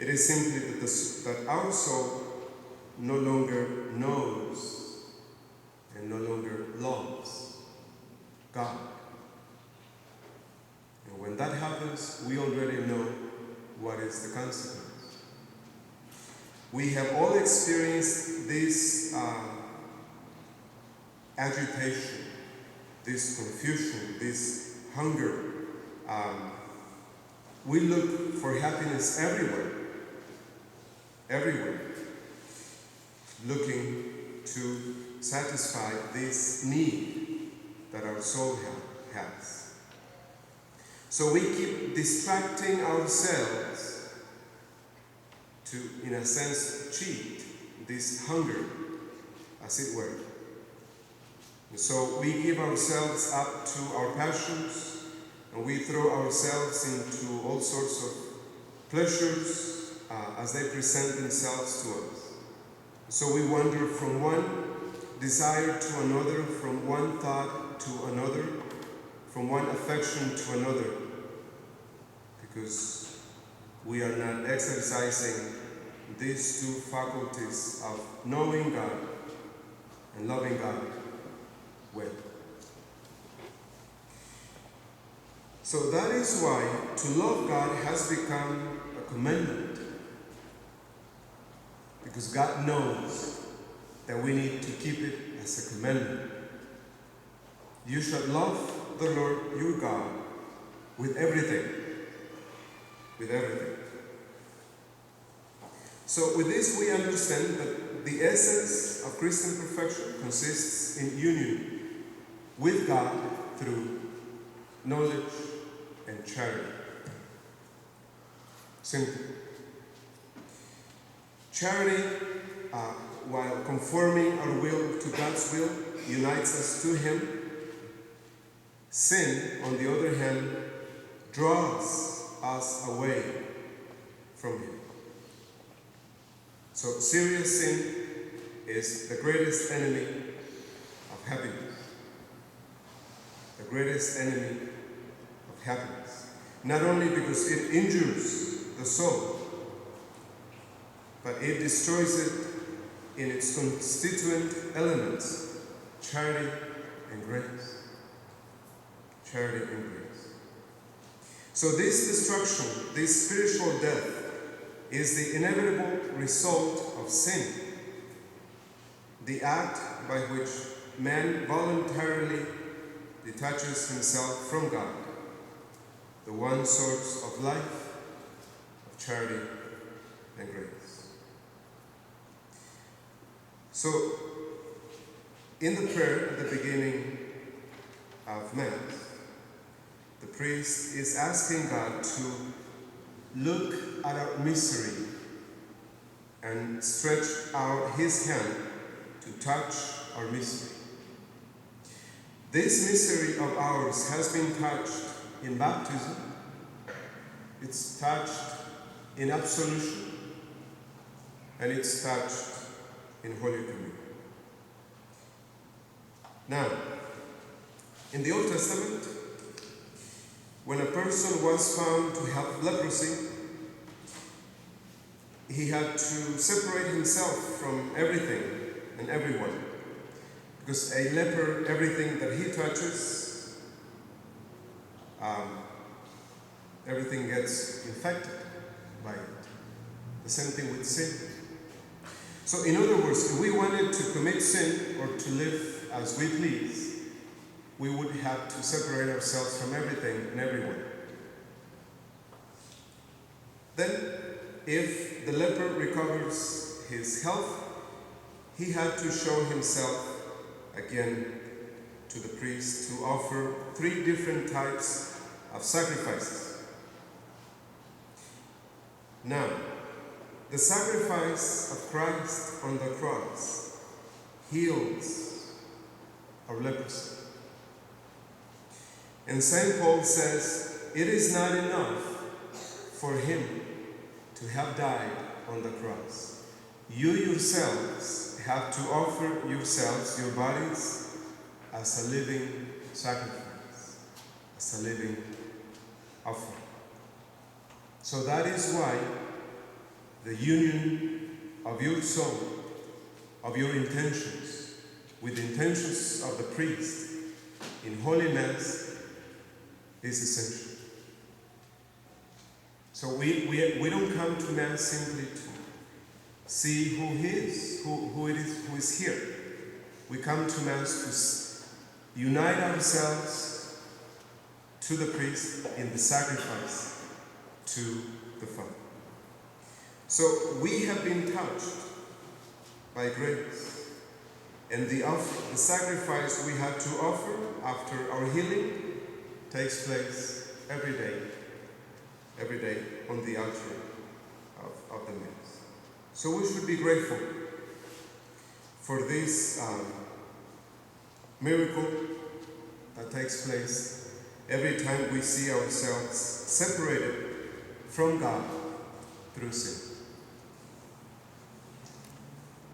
It is simply that our soul no longer knows and no longer loves God. And when that happens, we already know what is the consequence. We have all experienced this agitation, this confusion, this hunger. We look for happiness everywhere, looking to satisfy this need that our soul has. So we keep distracting ourselves to, in a sense, cheat this hunger, as it were. And so we give ourselves up to our passions, and we throw ourselves into all sorts of pleasures as they present themselves to us. So we wander from one desire to another, from one thought to another, from one affection to another, because we are not exercising these two faculties of knowing God and loving God well. So that is why to love God has become a commandment, because God knows that we need to keep it as a commandment. You shall love the Lord your God with everything. With everything. So with this we understand that the essence of Christian perfection consists in union with God through knowledge and charity. Simple. Charity, while conforming our will to God's will, unites us to Him. Sin, on the other hand, draws us away from Him. So serious sin is the greatest enemy of happiness. The greatest enemy of happiness. Not only because it injures the soul, but it destroys it in its constituent elements, charity and grace. Charity and grace. So this destruction, this spiritual death, is the inevitable result of sin, the act by which man voluntarily detaches himself from God, the one source of life, of charity and grace. So, in the prayer at the beginning of Mass, the priest is asking God to look at our misery and stretch out His hand to touch our misery. This misery of ours has been touched in baptism. It's touched in absolution, and it's touched in Holy Communion. Now, in the Old Testament, when a person was found to have leprosy, he had to separate himself from everything and everyone. Because a leper, everything that he touches, everything gets infected by it. The same thing with sin. So in other words, if we wanted to commit sin or to live as we please, we would have to separate ourselves from everything and everyone. Then, if the leper recovers his health, he had to show himself again to the priest to offer 3 different types of sacrifices. Now, the sacrifice of Christ on the cross heals our leprosy. And St. Paul says, it is not enough for Him to have died on the cross. You yourselves have to offer yourselves, your bodies, as a living sacrifice, as a living offering. So that is why the union of your soul, of your intentions, with the intentions of the priest in Holy Mass is essential. So we don't come to Mass simply to see who it is here. We come to Mass to unite ourselves to the priest in the sacrifice to the Father. So we have been touched by grace, and the sacrifice we have to offer after our healing takes place every day on the altar of the Mass. So we should be grateful for this miracle that takes place every time we see ourselves separated from God through sin.